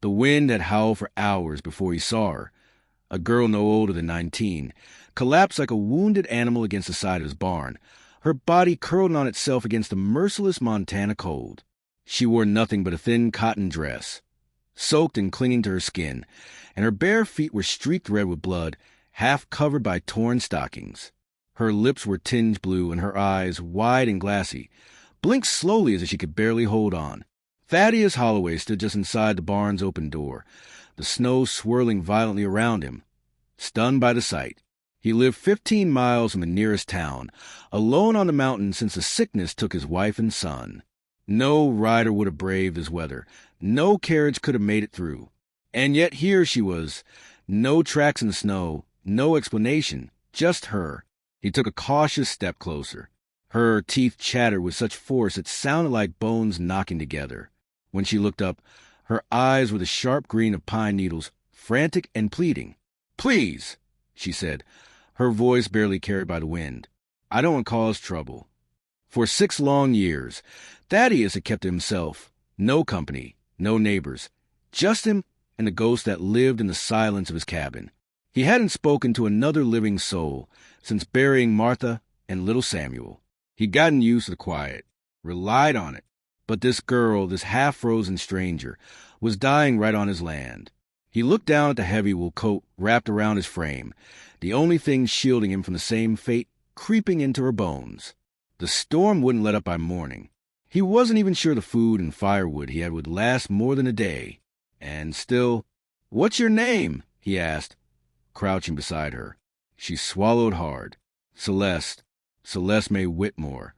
The wind had howled for hours before he saw her, a girl no older than 19, collapsed like a wounded animal against the side of his barn, her body curled on itself against the merciless Montana cold. She wore nothing but a thin cotton dress, soaked and clinging to her skin, and her bare feet were streaked red with blood, half covered by torn stockings. Her lips were tinged blue, and her eyes, wide and glassy, blinked slowly as if she could barely hold on. Thaddeus Holloway stood just inside the barn's open door, the snow swirling violently around him, stunned by the sight. He lived 15 miles from the nearest town, alone on the mountain since the sickness took his wife and son. No rider would have braved this weather. No carriage could have made it through. And yet here she was. No tracks in the snow, no explanation, just her. He took a cautious step closer. Her teeth chattered with such force it sounded like bones knocking together. When she looked up, her eyes were the sharp green of pine needles, frantic and pleading. "Please," she said, her voice barely carried by the wind. "I don't want to cause trouble." For 6 long years, Thaddeus had kept to himself. No company, no neighbors, just him and the ghost that lived in the silence of his cabin. He hadn't spoken to another living soul since burying Martha and little Samuel. He'd gotten used to the quiet, relied on it. But this girl, this half-frozen stranger, was dying right on his land. He looked down at the heavy wool coat wrapped around his frame, the only thing shielding him from the same fate creeping into her bones. The storm wouldn't let up by morning. He wasn't even sure the food and firewood he had would last more than a day. And still, "What's your name?" he asked, crouching beside her. She swallowed hard. Celeste May Whitmore.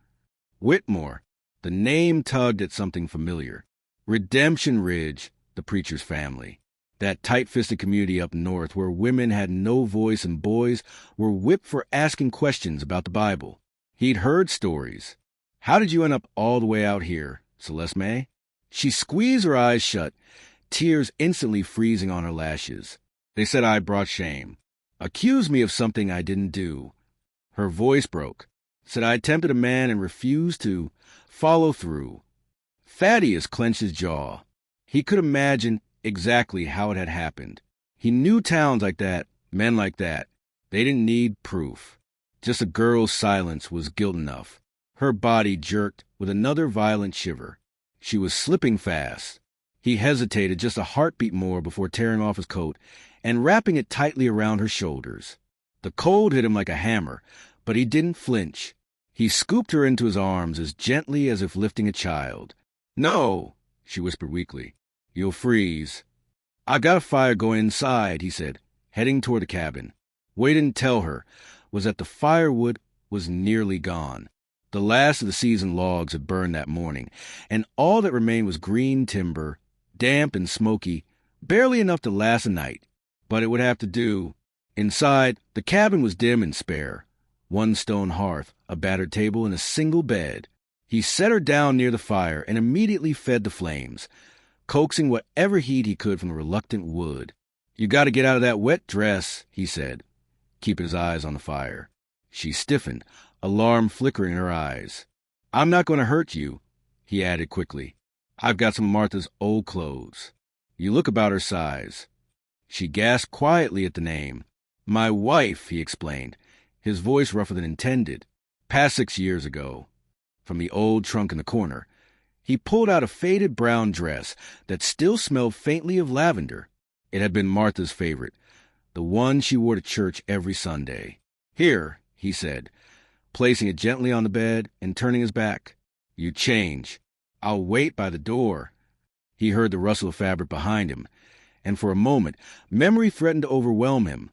Whitmore. The name tugged at something familiar. Redemption Ridge, the preacher's family. That tight-fisted community up north where women had no voice and boys were whipped for asking questions about the Bible. He'd heard stories. "How did you end up all the way out here, Celeste May?" She squeezed her eyes shut, tears instantly freezing on her lashes. "They said I brought shame. Accused me of something I didn't do." Her voice broke. "Said I tempted a man and refused to follow through." Thaddeus clenched his jaw. He could imagine exactly how it had happened. He knew towns like that, men like that. They didn't need proof. Just a girl's silence was guilt enough. Her body jerked with another violent shiver. She was slipping fast. He hesitated just a heartbeat more before tearing off his coat and wrapping it tightly around her shoulders. The cold hit him like a hammer, but he didn't flinch. He scooped her into his arms as gently as if lifting a child. "No," she whispered weakly. "You'll freeze." "I've got a fire going inside," he said, heading toward the cabin. What he didn't tell her was that the firewood was nearly gone. The last of the seasoned logs had burned that morning, and all that remained was green timber, damp and smoky, barely enough to last a night. But it would have to do. Inside, the cabin was dim and spare. One stone hearth, a battered table, and a single bed. He set her down near the fire and immediately fed the flames, coaxing whatever heat he could from the reluctant wood. "You got to get out of that wet dress," he said, keeping his eyes on the fire. She stiffened, alarm flickering in her eyes. "I'm not going to hurt you," he added quickly. "I've got some of Martha's old clothes. You look about her size." She gasped quietly at the name. "My wife," he explained, his voice rougher than intended. "Passed 6 years ago." From the old trunk in the corner, he pulled out a faded brown dress that still smelled faintly of lavender. It had been Martha's favorite, the one she wore to church every Sunday. "Here," he said, placing it gently on the bed and turning his back. "You change. I'll wait by the door." He heard the rustle of fabric behind him, and for a moment, memory threatened to overwhelm him.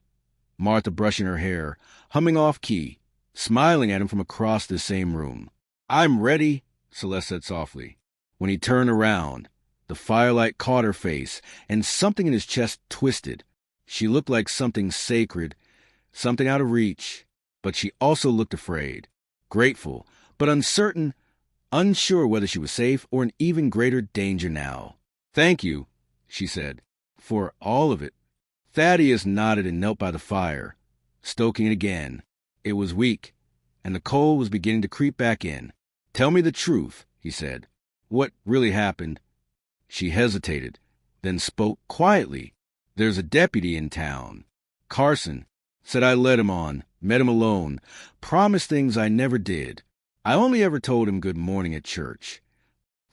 Martha brushing her hair, humming off-key, smiling at him from across this same room. "I'm ready," Celeste said softly. When he turned around, the firelight caught her face, and something in his chest twisted. She looked like something sacred, something out of reach, but she also looked afraid, grateful, but uncertain, unsure whether she was safe or in even greater danger now. "Thank you," she said, "for all of it." Thaddeus nodded and knelt by the fire, stoking it again. It was weak, and the cold was beginning to creep back in. "Tell me the truth," he said. "What really happened?" She hesitated, then spoke quietly. "There's a deputy in town. Carson. Said I let him on, met him alone, promised things I never did. I only ever told him good morning at church."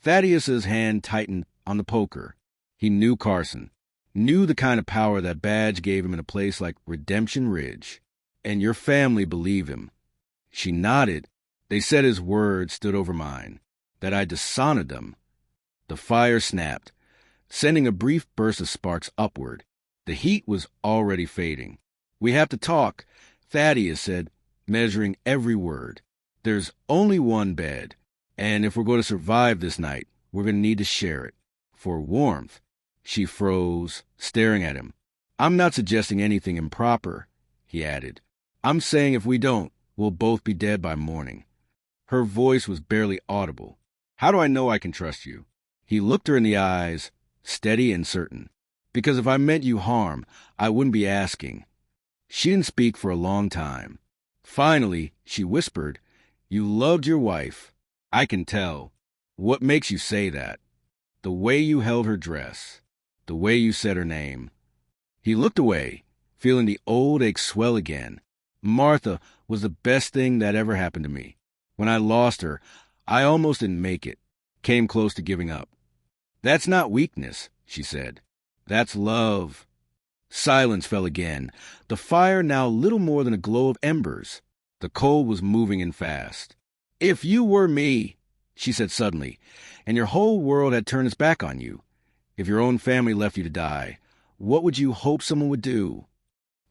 Thaddeus's hand tightened on the poker. He knew Carson, knew the kind of power that badge gave him in a place like Redemption Ridge. "And your family believe him." She nodded. "They said his word stood over mine, that I dishonored them." The fire snapped, sending a brief burst of sparks upward. The heat was already fading. "We have to talk," Thaddeus said, measuring every word. "There's only one bed, and if we're going to survive this night, we're going to need to share it. For warmth." She froze, staring at him. "I'm not suggesting anything improper," he added. "I'm saying if we don't, we'll both be dead by morning." Her voice was barely audible. "How do I know I can trust you?" He looked her in the eyes, steady and certain. "Because if I meant you harm, I wouldn't be asking." She didn't speak for a long time. Finally, she whispered, "You loved your wife. I can tell. What makes you say that?" "The way you held her dress. The way you said her name." He looked away, feeling the old ache swell again. "Martha was the best thing that ever happened to me. When I lost her, I almost didn't make it. Came close to giving up." "That's not weakness," she said. "That's love." Silence fell again, the fire now little more than a glow of embers. The coal was moving in fast. "If you were me," she said suddenly, "and your whole world had turned its back on you, if your own family left you to die, what would you hope someone would do?"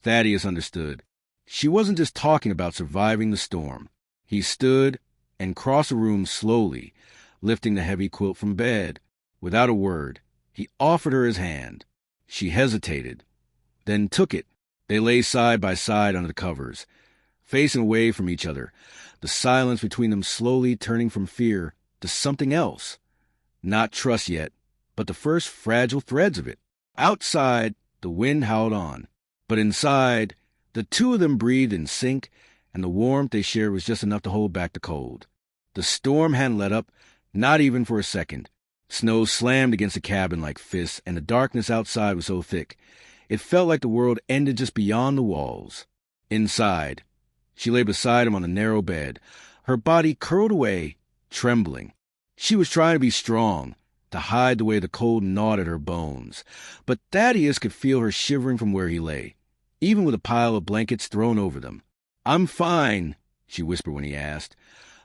Thaddeus understood. She wasn't just talking about surviving the storm. He stood and crossed the room slowly, lifting the heavy quilt from bed. Without a word, he offered her his hand. She hesitated, then took it. They lay side by side under the covers, facing away from each other, the silence between them slowly turning from fear to something else. Not trust yet, but the first fragile threads of it. Outside, the wind howled on, but inside, the two of them breathed in sync, and the warmth they shared was just enough to hold back the cold. The storm hadn't let up, not even for a second. Snow slammed against the cabin like fists, and the darkness outside was so thick, it felt like the world ended just beyond the walls. Inside, she lay beside him on the narrow bed, her body curled away, trembling. She was trying to be strong, to hide the way the cold gnawed at her bones, but Thaddeus could feel her shivering from where he lay, even with a pile of blankets thrown over them. "I'm fine," she whispered when he asked,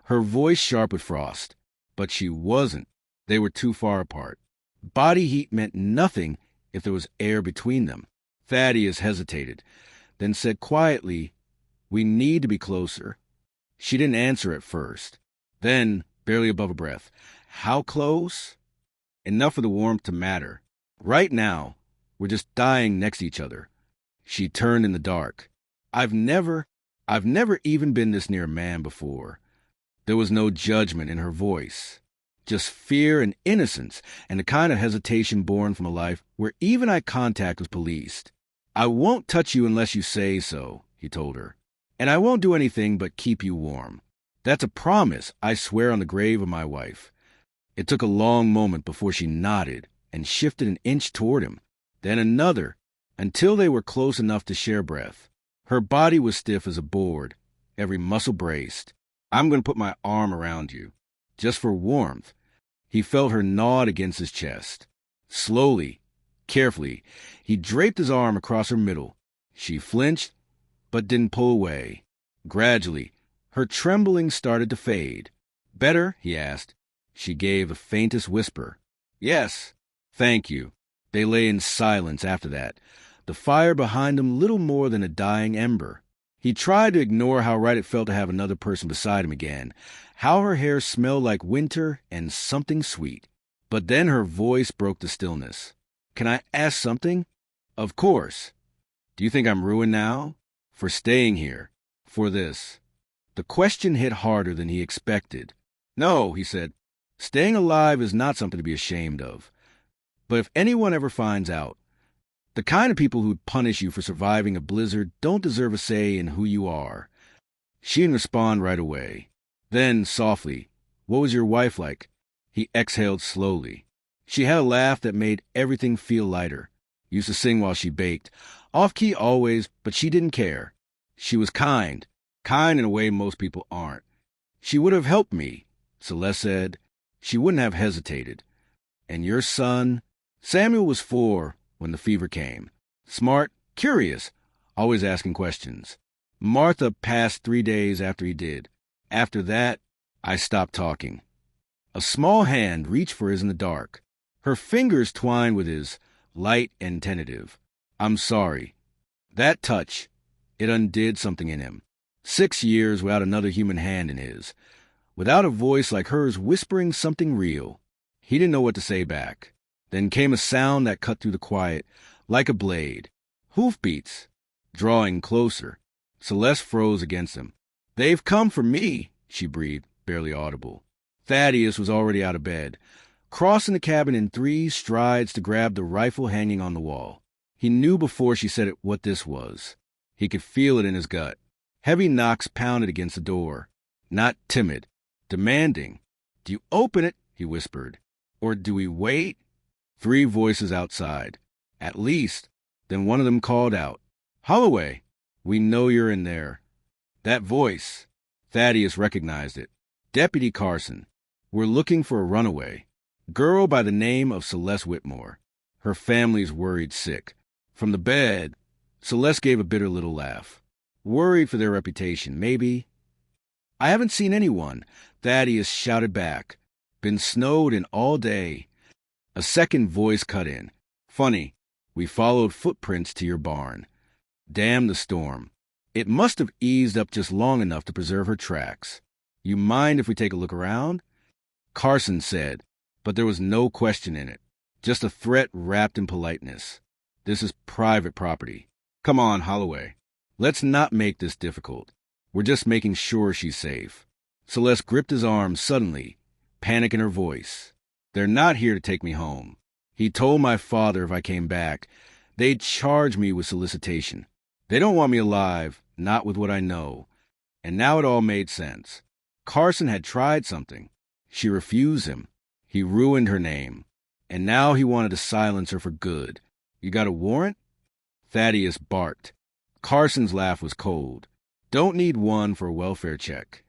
her voice sharp with frost. But she wasn't. They were too far apart. Body heat meant nothing if there was air between them. Thaddeus hesitated, then said quietly, "We need to be closer." She didn't answer at first. Then, barely above a breath, "How close?" "Enough for the warmth to matter. Right now, we're just dying next to each other." She turned in the dark. I've never even been this near a man before." There was no judgment in her voice, just fear and innocence, and the kind of hesitation born from a life where even eye contact was policed. "I won't touch you unless you say so," he told her. "And I won't do anything but keep you warm. That's a promise I swear on the grave of my wife." It took a long moment before she nodded and shifted an inch toward him, then another, until they were close enough to share breath. Her body was stiff as a board, every muscle braced. "I'm going to put my arm around you, just for warmth." He felt her gnawed against his chest. Slowly, carefully, he draped his arm across her middle. She flinched, but didn't pull away. Gradually, her trembling started to fade. "Better?" he asked. She gave the faintest whisper. "Yes, thank you." They lay in silence after that, the fire behind them little more than a dying ember. He tried to ignore how right it felt to have another person beside him again, how her hair smelled like winter and something sweet. But then her voice broke the stillness. "Can I ask something?" "Of course." "Do you think I'm ruined now? For staying here? For this?" The question hit harder than he expected. "No," he said. "Staying alive is not something to be ashamed of. But if anyone ever finds out, the kind of people who'd punish you for surviving a blizzard don't deserve a say in who you are." She didn't respond right away. Then, softly, "What was your wife like?" He exhaled slowly. She had a laugh that made everything feel lighter. Used to sing while she baked. Off-key always, but she didn't care. She was kind in a way most people aren't. She would have helped me, Celeste said. She wouldn't have hesitated. And your son? Samuel was 4 when the fever came. Smart, curious, always asking questions. Martha passed 3 days after he did. After that, I stopped talking. A small hand reached for his in the dark. Her fingers twined with his, light and tentative. I'm sorry. That touch, it undid something in him. 6 years without another human hand in his. Without a voice like hers whispering something real. He didn't know what to say back. Then came a sound that cut through the quiet, like a blade. Hoofbeats. Drawing closer. Celeste froze against him. They've come for me, she breathed, barely audible. Thaddeus was already out of bed, crossing the cabin in 3 strides to grab the rifle hanging on the wall. He knew before she said it what this was. He could feel it in his gut. Heavy knocks pounded against the door. Not timid. Demanding. Do you open it? He whispered. Or do we wait? 3 voices outside. At least. Then one of them called out. Holloway, we know you're in there. That voice. Thaddeus recognized it. Deputy Carson. We're looking for a runaway. Girl by the name of Celeste Whitmore. Her family's worried sick. From the bed, Celeste gave a bitter little laugh. Worried for their reputation, maybe. I haven't seen anyone, Thaddeus shouted back. Been snowed in all day. A second voice cut in. Funny, we followed footprints to your barn. Damn the storm. It must have eased up just long enough to preserve her tracks. You mind if we take a look around? Carson said, but there was no question in it. Just a threat wrapped in politeness. This is private property. Come on, Holloway. Let's not make this difficult. We're just making sure she's safe. Celeste gripped his arm suddenly, panic in her voice. They're not here to take me home. He told my father if I came back, they'd charge me with solicitation. They don't want me alive, not with what I know. And now it all made sense. Carson had tried something. She refused him. He ruined her name. And now he wanted to silence her for good. You got a warrant? Thaddeus barked. Carson's laugh was cold. Don't need one for a welfare check.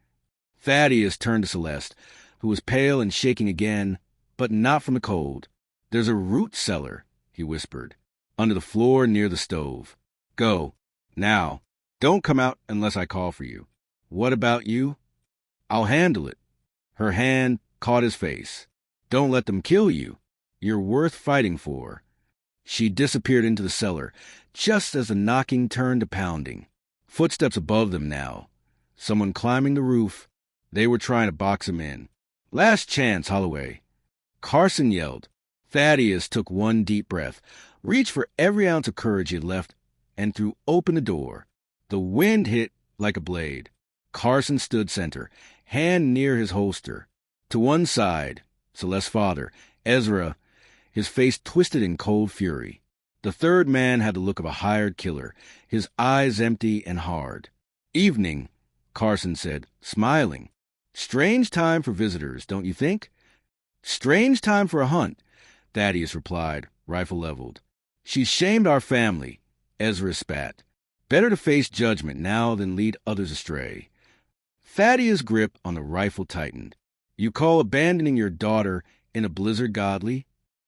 Thaddeus turned to Celeste, who was pale and shaking again, but not from the cold. There's a root cellar, he whispered, under the floor near the stove. Go. Now. Don't come out unless I call for you. What about you? I'll handle it. Her hand caught his face. Don't let them kill you. You're worth fighting for. She disappeared into the cellar, just as the knocking turned to pounding. Footsteps above them now. Someone climbing the roof. They were trying to box him in. Last chance, Holloway. Carson yelled. Thaddeus took one deep breath, reached for every ounce of courage he had left, and threw open the door. The wind hit like a blade. Carson stood center, hand near his holster. To one side, Celeste's father, Ezra, his face twisted in cold fury. The third man had the look of a hired killer, his eyes empty and hard. Evening, Carson said, smiling. Strange time for visitors, don't you think? Strange time for a hunt, Thaddeus replied, rifle leveled. She's shamed our family, Ezra spat. Better to face judgment now than lead others astray. Thaddeus' grip on the rifle tightened. You call abandoning your daughter in a blizzard godly?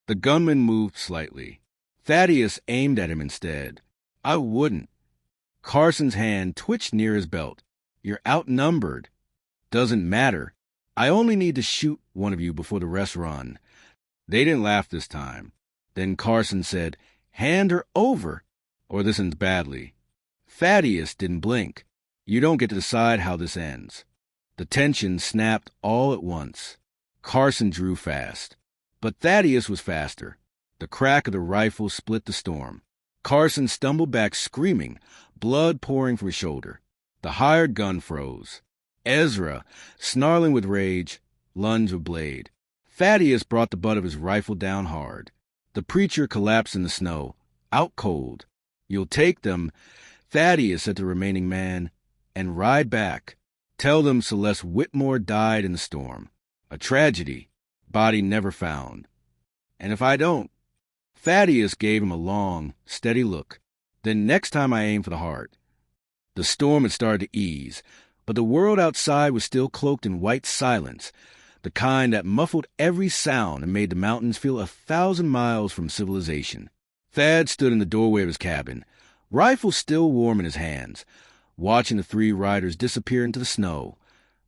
The gunman moved slightly. Thaddeus aimed at him instead. I wouldn't. Carson's hand twitched near his belt. You're outnumbered. Doesn't matter. I only need to shoot one of you before the rest run. They didn't laugh this time. Then Carson said, hand her over, or this ends badly. Thaddeus didn't blink. You don't get to decide how this ends. The tension snapped all at once. Carson drew fast. But Thaddeus was faster. The crack of the rifle split the storm. Carson stumbled back screaming, blood pouring from his shoulder. The hired gun froze. Ezra, snarling with rage, lunged with blade. Thaddeus brought the butt of his rifle down hard. The preacher collapsed in the snow, out cold. You'll take them, Thaddeus said to the remaining man, and ride back. Tell them Celeste Whitmore died in the storm. A tragedy. Body never found. And if I don't? Thaddeus gave him a long, steady look. Then next time I aim for the heart. The storm had started to ease, but the world outside was still cloaked in white silence, the kind that muffled every sound and made the mountains feel 1,000 miles from civilization. Thad stood in the doorway of his cabin, rifle still warm in his hands, watching the 3 riders disappear into the snow,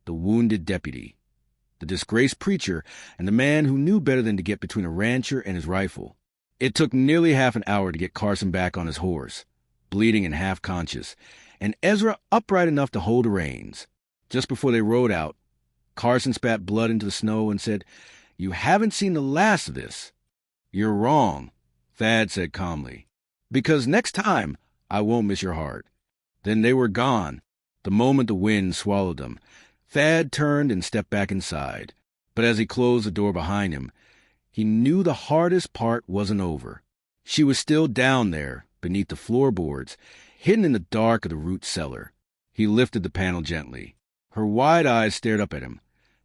the wounded deputy, the disgraced preacher, and the man who knew better than to get between a rancher and his rifle. It took nearly half an hour to get Carson back on his horse, bleeding and half-conscious, and Ezra upright enough to hold the reins. Just before they rode out, Carson spat blood into the snow and said, "You haven't seen the last of this." "You're wrong," Thad said calmly, "because next time I won't miss your heart." Then they were gone, the moment the wind swallowed them. Thad turned and stepped back inside, but as he closed the door behind him, he knew the hardest part wasn't over. She was still down there, beneath the floorboards, hidden in the dark of the root cellar. He lifted the panel gently. Her wide eyes stared up at him,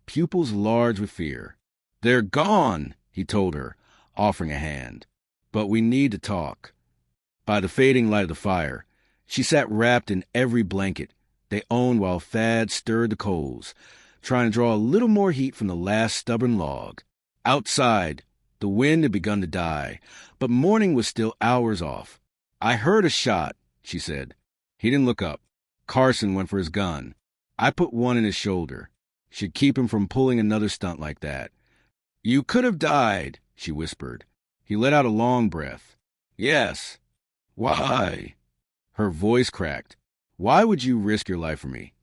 pupils large with fear. "They're gone," he told her, offering a hand. "But we need to talk." By the fading light of the fire, she sat wrapped in every blanket they owned while Thad stirred the coals, trying to draw a little more heat from the last stubborn log. Outside, the wind had begun to die, but morning was still hours off. "I heard a shot," she said. He didn't look up. Carson went for his gun. "I put one in his shoulder. Should keep him from pulling another stunt like that." "You could have died," she whispered. He let out a long breath. "Yes." "Why?" Her voice cracked. "Why would you risk your life for me?"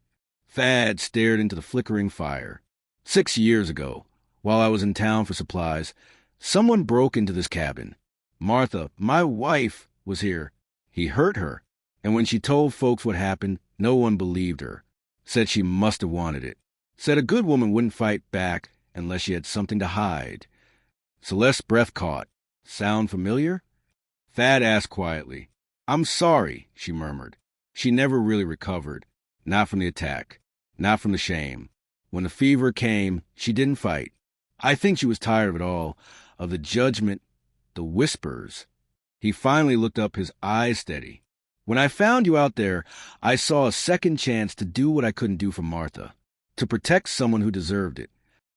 Thad stared into the flickering fire. 6 years ago, while I was in town for supplies, someone broke into this cabin. Martha, my wife, was here. He hurt her, and when she told folks what happened, no one believed her. Said she must have wanted it. Said a good woman wouldn't fight back unless she had something to hide. Celeste's breath caught. "Sound familiar?" Thad asked quietly. "I'm sorry," she murmured. She never really recovered. Not from the attack. Not from the shame. When the fever came, she didn't fight. I think she was tired of it all, of the judgment, the whispers. He finally looked up, his eyes steady. "When I found you out there, I saw a second chance to do what I couldn't do for Martha, to protect someone who deserved it."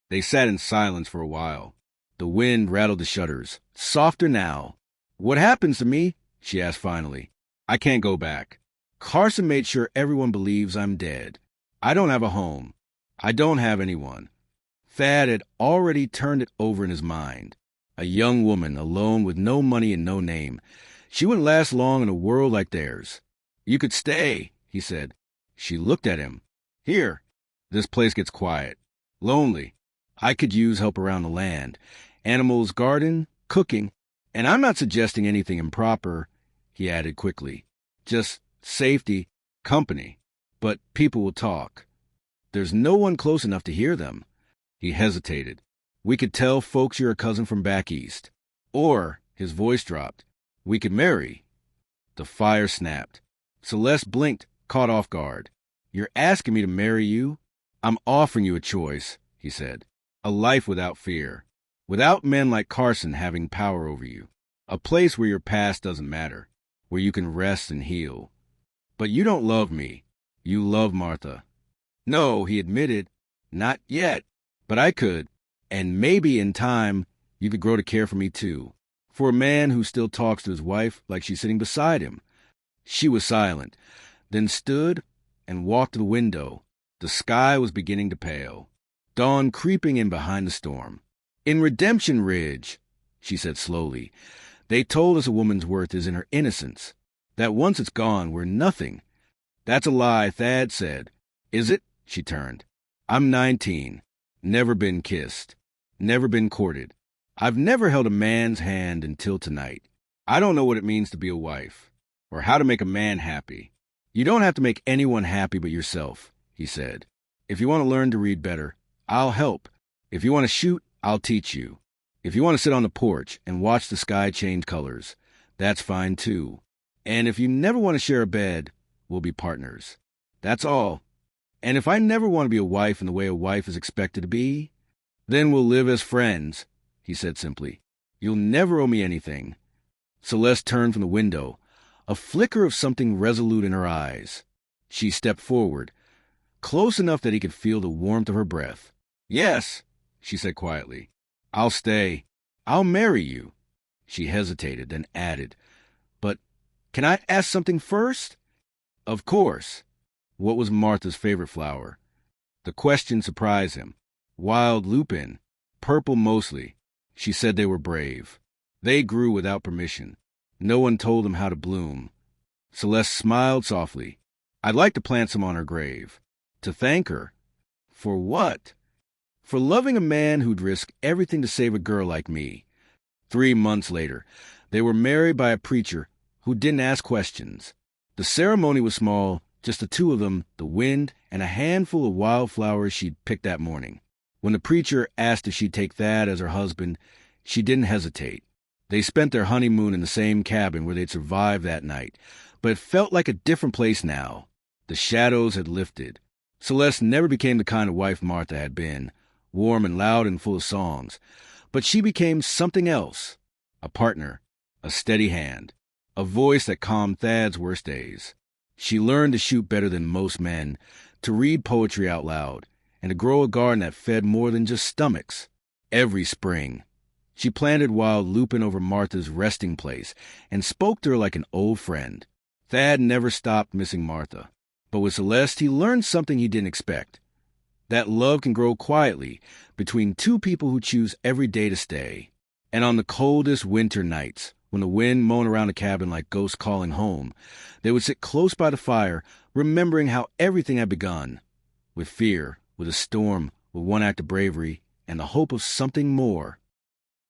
They sat in silence for a while. The wind rattled the shutters, softer now. "What happens to me?" she asked finally. "I can't go back. Carson made sure everyone believes I'm dead. I don't have a home. I don't have anyone." Thad had already turned it over in his mind. A young woman, alone with no money and no name. She wouldn't last long in a world like theirs. "You could stay," he said. She looked at him. "Here. This place gets quiet. Lonely. I could use help around the land. Animals, garden, cooking. And I'm not suggesting anything improper," he added quickly. "Just safety, company. But people will talk. There's no one close enough to hear them." He hesitated. "We could tell folks you're a cousin from back east. Or," his voice dropped, "we could marry." The fire snapped. Celeste blinked, caught off guard. "You're asking me to marry you?" "I'm offering you a choice," he said. "A life without fear. Without men like Carson having power over you. A place where your past doesn't matter. Where you can rest and heal. But you don't love me. You love Martha." "No," he admitted. "Not yet. But I could. And maybe in time, you could grow to care for me too. For a man who still talks to his wife like she's sitting beside him." She was silent, then stood and walked to the window. The sky was beginning to pale. Dawn creeping in behind the storm. "In Redemption Ridge," she said slowly, "they told us a woman's worth is in her innocence. That once it's gone, we're nothing." "That's a lie," Thad said. "Is it?" She turned. "I'm 19. Never been kissed. Never been courted. I've never held a man's hand until tonight. I don't know what it means to be a wife, or how to make a man happy." "You don't have to make anyone happy but yourself," he said. "If you want to learn to read better, I'll help. If you want to shoot, I'll teach you. If you want to sit on the porch and watch the sky change colors, that's fine too. And if you never want to share a bed, we'll be partners. That's all. And if I never want to be a wife in the way a wife is expected to be, then we'll live as friends," he said simply. You'll never owe me anything. Celeste turned from the window, a flicker of something resolute in her eyes. She stepped forward, close enough that he could feel the warmth of her breath. Yes, she said quietly. I'll stay. I'll marry you. She hesitated, then added, But can I ask something first? Of course. What was Martha's favorite flower? The question surprised him. Wild lupin, purple mostly. She said they were brave. They grew without permission. No one told them how to bloom. Celeste smiled softly. I'd like to plant some on her grave. To thank her. For what? For loving a man who'd risk everything to save a girl like me. 3 months later, they were married by a preacher who didn't ask questions. The ceremony was small, just the two of them, the wind, and a handful of wildflowers she'd picked that morning. When the preacher asked if she'd take Thad as her husband, she didn't hesitate. They spent their honeymoon in the same cabin where they'd survived that night, but it felt like a different place now. The shadows had lifted. Celeste never became the kind of wife Martha had been, warm and loud and full of songs, but she became something else, a partner, a steady hand, a voice that calmed Thad's worst days. She learned to shoot better than most men, to read poetry out loud, and to grow a garden that fed more than just stomachs. Every spring, she planted wild lupin over Martha's resting place and spoke to her like an old friend. Thad never stopped missing Martha, but with Celeste he learned something he didn't expect. That love can grow quietly between two people who choose every day to stay. And on the coldest winter nights, when the wind moaned around the cabin like ghosts calling home, they would sit close by the fire, remembering how everything had begun. With fear, with a storm, with one act of bravery, and the hope of something more.